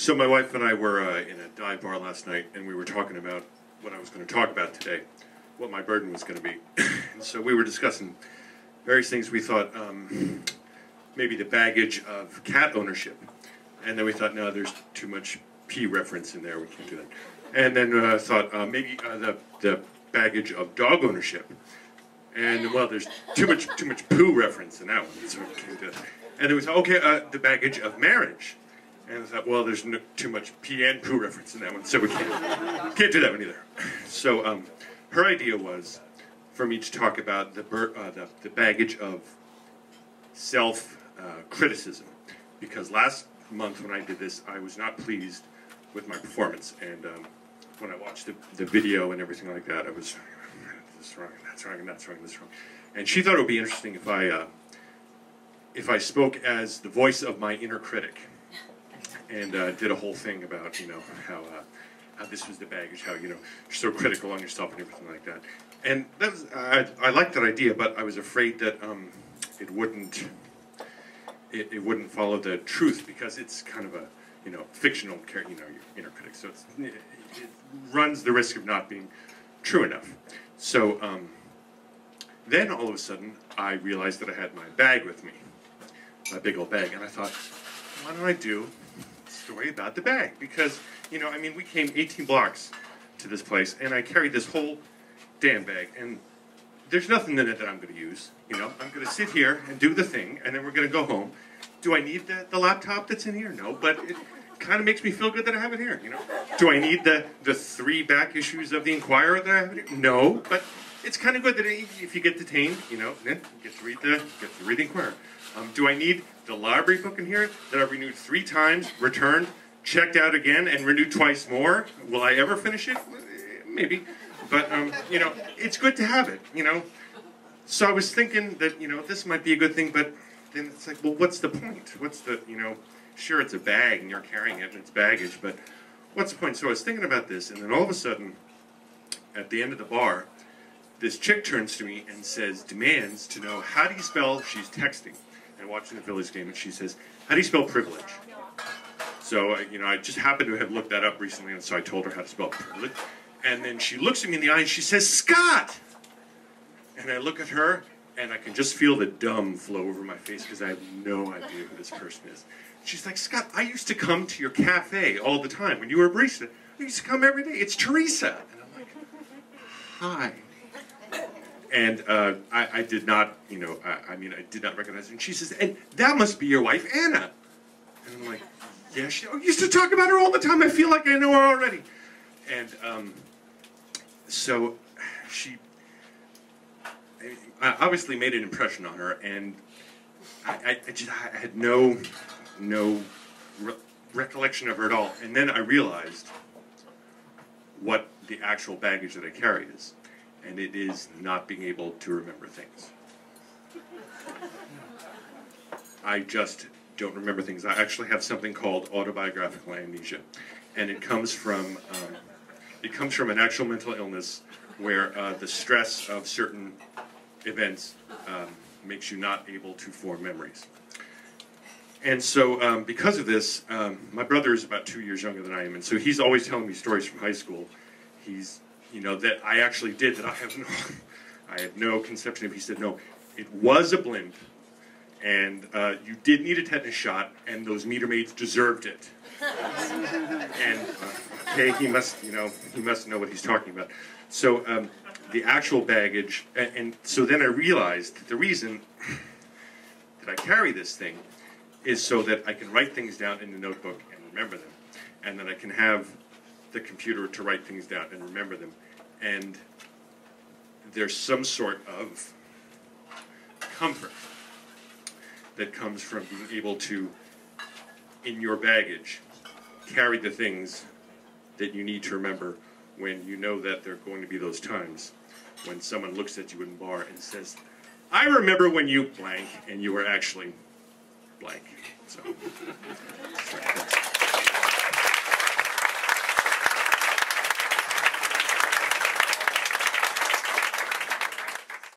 So my wife and I were in a dive bar last night, and we were talking about what I was going to talk about today, what my burden was going to be. And so we were discussing various things. We thought maybe the baggage of cat ownership. And then we thought, no, there's too much P reference in there, we can't do that. And then thought maybe the baggage of dog ownership. And well, there's too much poo reference in that one, so we can't do that. And then we thought, okay, the baggage of marriage. And I thought, well, there's too much pee and poo reference in that one, so we can't do that one either. So her idea was for me to talk about the baggage of self-criticism. Because last month when I did this, I was not pleased with my performance. And when I watched the video and everything like that, I was, this is wrong, and that's wrong, and that's wrong, and that's wrong. And she thought it would be interesting if I spoke as the voice of my inner critic. And did a whole thing about, you know, how this was the baggage, how, you know, you're so critical on yourself and everything like that. And that was, I liked that idea, but I was afraid that it wouldn't follow the truth, because it's kind of a, you know, fictional character, you know, your inner critic. So it runs the risk of not being true enough. So then all of a sudden, I realized that I had my bag with me, my big old bag, and I thought, why don't I do story about the bag? Because, you know, I mean, we came 18 blocks to this place, and I carried this whole damn bag, and there's nothing in it that I'm going to use. You know, I'm going to sit here and do the thing, and then we're going to go home. Do I need the laptop that's in here? No, but it kind of makes me feel good that I have it here, you know. Do I need the 3 back issues of the Inquirer that I have here? No, but it's kind of good that if you get detained, you know, then you get to read the Inquirer. Do I need the library book in here that I've renewed 3 times, returned, checked out again, and renewed twice more? Will I ever finish it? Maybe. But, you know, it's good to have it, you know. So I was thinking that, you know, this might be a good thing, but then it's like, well, what's the point? What's the, you know, sure, it's a bag and you're carrying it and it's baggage, but what's the point? So I was thinking about this, and then all of a sudden, at the end of the bar, this chick turns to me and demands to know, how do you spell, she's texting and watching the Phillies game, and she says, how do you spell privilege? So, you know, I just happened to have looked that up recently, and so I told her how to spell privilege. And then she looks at me in the eye and she says, Scott! And I look at her, and I can just feel the dumb flow over my face, because I have no idea who this person is. She's like, Scott, I used to come to your cafe all the time when you were a barista. I used to come every day. It's Teresa. And I'm like, hi. And I did not, you know, I mean, I did not recognize her. And she says, and that must be your wife, Anna. And I'm like, yeah, I used to talk about her all the time. I feel like I know her already. And so she obviously made an impression on her, and I had no recollection of her at all. And then I realized what the actual baggage that I carry is. And it is not being able to remember things. I just don't remember things. I actually have something called autobiographical amnesia, and it comes from an actual mental illness where the stress of certain events makes you not able to form memories. And so because of this, my brother is about 2 years younger than I am, and so he's always telling me stories from high school. You know, that I actually did, that I have no conception of. He said, no, it was a blimp, and you did need a tetanus shot, and those meter maids deserved it. And, okay, he must know what he's talking about. So the actual baggage, and so then I realized that the reason that I carry this thing is so that I can write things down in the notebook and remember them, and that I can have the computer to write things down and remember them. And there's some sort of comfort that comes from being able to, in your baggage, carry the things that you need to remember when you know that there are going to be those times when someone looks at you in a bar and says, I remember when you blank, and you were actually blank. So.